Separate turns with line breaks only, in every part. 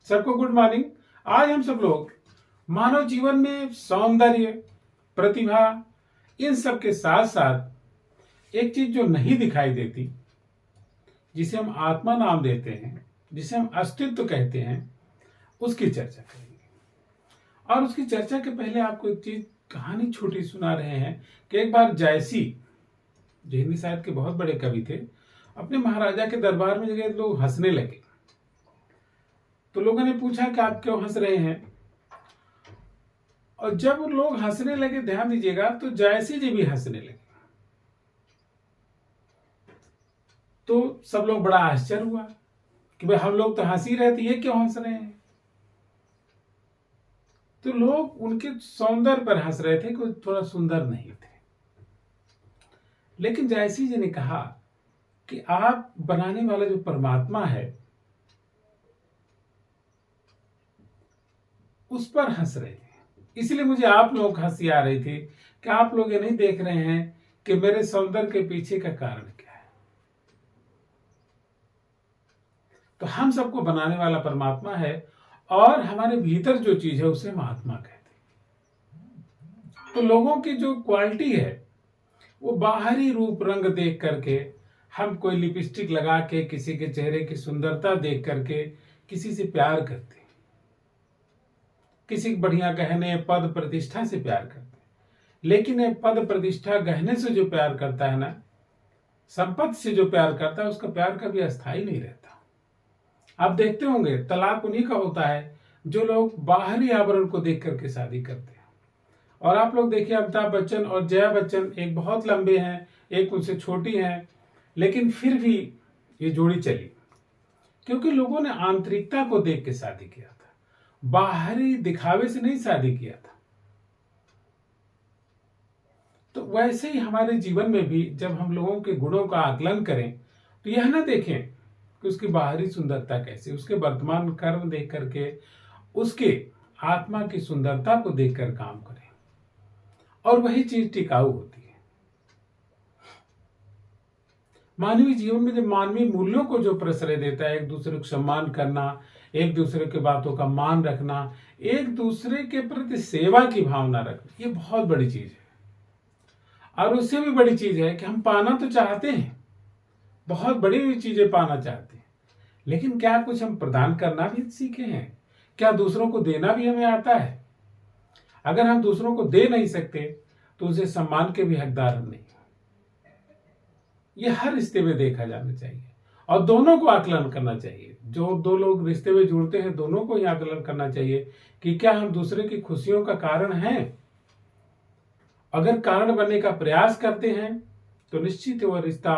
सबको good morning. आज हम सब लोग मानव जीवन में सौंदर्य, प्रतिभा, इन सब के साथ साथ एक चीज जो नहीं दिखाई देती, जिसे हम आत्मा नाम देते हैं, जिसे हम अस्तित्व कहते हैं, उसकी चर्चा करेंगे। और उसकी चर्चा के पहले आपको एक चीज कहानी छोटी सुना रहे हैं कि एक बार जायसी, जो हिंदी साहित्य के बहुत बड़े कवि थे, अपने महाराजा के दरबार में जगह लोग हंसने लगे। तो लोगों ने पूछा कि आप क्यों हंस रहे हैं। और जब लोग हंसने लगे, ध्यान दीजिएगा, तो जायसी जी भी हंसने लगे। तो सब लोग बड़ा आश्चर्य हुआ कि भाई हम लोग तो हंस ही रहे थे, ये क्यों हंस रहे हैं। तो लोग उनके सौंदर्य पर हंस रहे थे कि थोड़ा सुंदर नहीं थे। लेकिन जायसी जी ने कहा कि आप बनाने वाला जो परमात्मा है उस पर हंस रहे थे, इसलिए मुझे आप लोग हंसी आ रही थी कि आप लोग ये नहीं देख रहे हैं कि मेरे सौंदर्य के पीछे का कारण क्या है। तो हम सबको बनाने वाला परमात्मा है और हमारे भीतर जो चीज है उसे हम आत्मा कहते हैं। तो लोगों की जो क्वालिटी है वो बाहरी रूप रंग देख करके, हम कोई लिपस्टिक लगा के किसी के चेहरे की सुंदरता देख करके किसी से प्यार करते हैं, किसी बढ़िया गहने पद प्रतिष्ठा से प्यार करते हैं। लेकिन ये पद प्रतिष्ठा गहने से जो प्यार करता है ना, संपत्ति से जो प्यार करता है, उसका प्यार कभी अस्थायी नहीं रहता। आप देखते होंगे तलाक उन्हीं का होता है जो लोग बाहरी आवरण को देख करके शादी करते हैं। और आप लोग देखिए, अमिताभ बच्चन और जया बच्चन एक बहुत लंबे हैं, एक उनसे छोटी हैं, लेकिन फिर भी ये जोड़ी चली क्योंकि लोगों ने आंतरिकता को देख के शादी किया था, बाहरी दिखावे से नहीं शादी किया था। तो वैसे ही हमारे जीवन में भी जब हम लोगों के गुणों का आकलन करें तो यह ना देखें कि उसकी बाहरी सुंदरता कैसी, उसके वर्तमान कर्म देख करके उसके आत्मा की सुंदरता को देखकर काम करें, और वही चीज टिकाऊ होती है। मानवीय जीवन में जब मानवीय मूल्यों को जो प्रश्रय देता है, एक दूसरे को सम्मान करना, एक दूसरे की बातों का मान रखना, एक दूसरे के प्रति सेवा की भावना रखना, ये बहुत बड़ी चीज है। और उससे भी बड़ी चीज है कि हम पाना तो चाहते हैं, बहुत बड़ी चीजें पाना चाहते हैं, लेकिन क्या कुछ हम प्रदान करना भी सीखे हैं? क्या दूसरों को देना भी हमें आता है? अगर हम दूसरों को दे नहीं सकते तो उसे सम्मान के भी हकदार हम नहीं। यह हर रिश्ते में देखा जाना चाहिए और दोनों को आकलन करना चाहिए। जो दो लोग रिश्ते में जुड़ते हैं, दोनों को ही आकलन करना चाहिए कि क्या हम दूसरे की खुशियों का कारण हैं। अगर कारण बनने का प्रयास करते हैं तो निश्चित वह रिश्ता,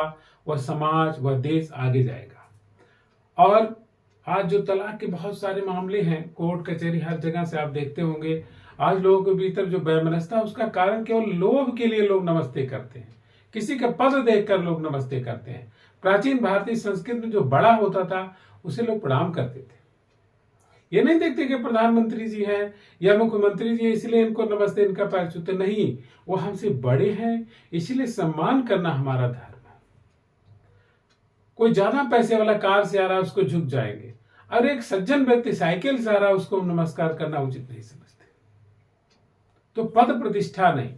वह समाज, वह देश आगे जाएगा। और आज जो तलाक के बहुत सारे मामले हैं, कोर्ट कचहरी हर जगह से आप देखते होंगे, आज लोगों के भीतर जो वैमनस्यता, उसका कारण केवल लोभ के लिए लोग नमस्ते करते हैं, किसी का पद देखकर लोग नमस्ते करते हैं। प्राचीन भारतीय संस्कृति में जो बड़ा होता था उसे लोग प्रणाम करते थे। ये नहीं देखते कि प्रधानमंत्री जी हैं या मुख्यमंत्री जी हैं इसलिए इनको नमस्ते, इनका पैर छूते नहीं, वो हमसे बड़े हैं इसलिए सम्मान करना हमारा धर्म है। कोई ज्यादा पैसे वाला कार से आ रहा है उसको झुक जाएंगे, और एक सज्जन व्यक्ति साइकिल से आ रहा है उसको नमस्कार करना उचित नहीं समझते। तो पद प्रतिष्ठा नहीं,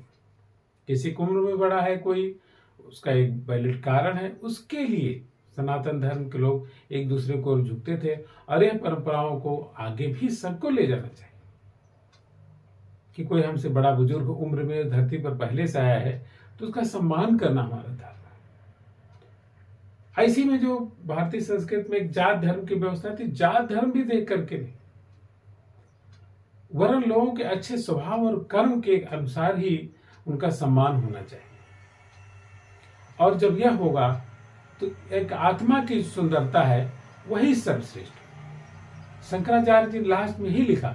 किसी उम्र में बड़ा है कोई, उसका एक वैलिड कारण है, उसके लिए सनातन धर्म के लोग एक दूसरे को झुकते थे। और यह परंपराओं को आगे भी सबको ले जाना चाहिए कि कोई हमसे बड़ा बुजुर्ग उम्र में धरती पर पहले से आया है तो उसका सम्मान करना हमारा धर्म है। ऐसी में जो भारतीय संस्कृति में एक जात धर्म की व्यवस्था थी, जात धर्म भी देख करके नहीं, वरन लोगों के अच्छे स्वभाव और कर्म के अनुसार ही उनका सम्मान होना चाहिए। और जब यह होगा तो एक आत्मा की सुंदरता है, वही सर्वश्रेष्ठ। शंकराचार्य जी लास्ट में ही लिखा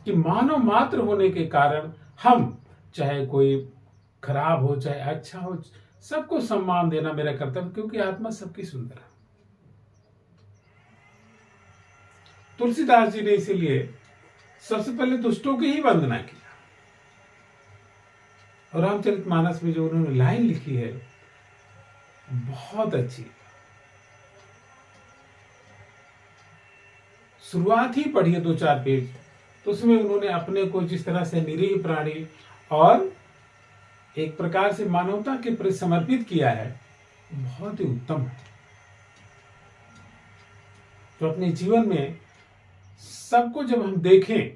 कि मानव मात्र होने के कारण हम, चाहे कोई खराब हो चाहे अच्छा हो, सबको सम्मान देना मेरा कर्तव्य, क्योंकि आत्मा सबकी सुंदर है। तुलसीदास जी ने इसीलिए सबसे पहले दुष्टों की ही वंदना की। और रामचरितमानस में जो उन्होंने लाइन लिखी है बहुत अच्छी। शुरुआत ही पढ़ी है 2-4 पेज, तो उसमें उन्होंने अपने को जिस तरह से निरीह प्राणी और एक प्रकार से मानवता के प्रति समर्पित किया है, बहुत ही उत्तम है। तो अपने जीवन में सबको जब हम देखें,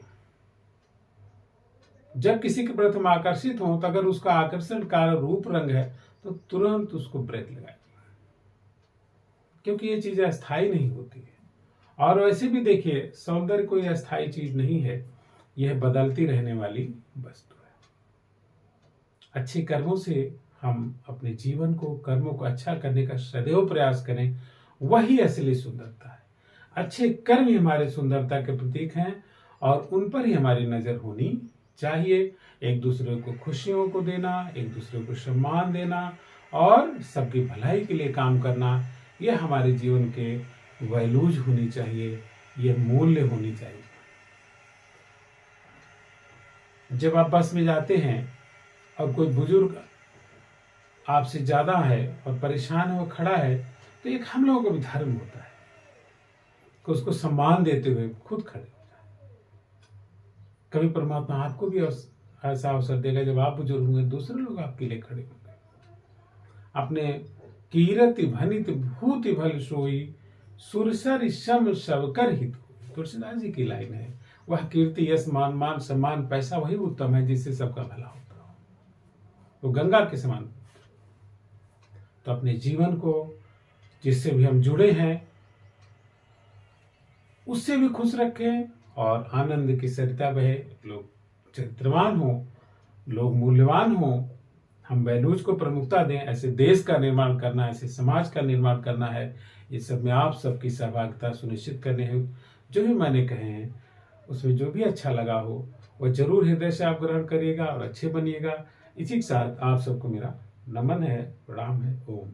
जब किसी के प्रति हम आकर्षित हों, तो अगर उसका आकर्षण का रूप रंग है तो तुरंत उसको ब्रेक लगाए, क्योंकि ये चीजें अस्थायी नहीं होती है। और वैसे भी देखिए, सौंदर्य कोई अस्थायी चीज नहीं है, यह बदलती रहने वाली वस्तु है। अच्छे कर्मों से हम अपने जीवन को, कर्मों को अच्छा करने का सदैव प्रयास करें, वही असली सुंदरता है। अच्छे कर्म ही हमारे सुंदरता के प्रतीक हैं और उन पर ही हमारी नजर होनी चाहिए। एक दूसरे को खुशियों को देना, एक दूसरे को सम्मान देना और सबकी भलाई के लिए काम करना, यह हमारे जीवन के वैल्यूज होनी चाहिए, यह मूल्य होनी चाहिए। जब आप बस में जाते हैं और कोई बुजुर्ग आपसे ज्यादा है और परेशान है, वो खड़ा है, तो एक हम लोगों का भी धर्म होता है कि उसको सम्मान देते हुए खुद खड़े हो जाए। कभी परमात्मा आपको भी ऐसा अवसर देगा, जब आप बुजुर्ग होंगे, दूसरे लोग आपके लिए खड़े होंगे। अपने कीरति भनित भूति भल सोई, सुरसर सम सब कर हित। तुलसीदास जी की लाइन है। वह कीर्ति, यश, मान सम्मान, पैसा वही उत्तम है जिससे सबका भला होता हो, वो गंगा के समान। तो अपने जीवन को, जिससे भी हम जुड़े हैं, उससे भी खुश रखें और आनंद की सरिता बहे। लोग चरित्रवान हो, लोग मूल्यवान हो, हम वैल्यूज को प्रमुखता दें। ऐसे देश का निर्माण करना, ऐसे समाज का निर्माण करना है। ये सब में आप सबकी सहभागिता सुनिश्चित करने हैं। जो भी मैंने कहे हैं उसमें जो भी अच्छा लगा हो, वह जरूर हृदय से आप ग्रहण करिएगा और अच्छे बनिएगा। इसी के साथ आप सबको मेरा नमन है, प्रणाम है। ओम।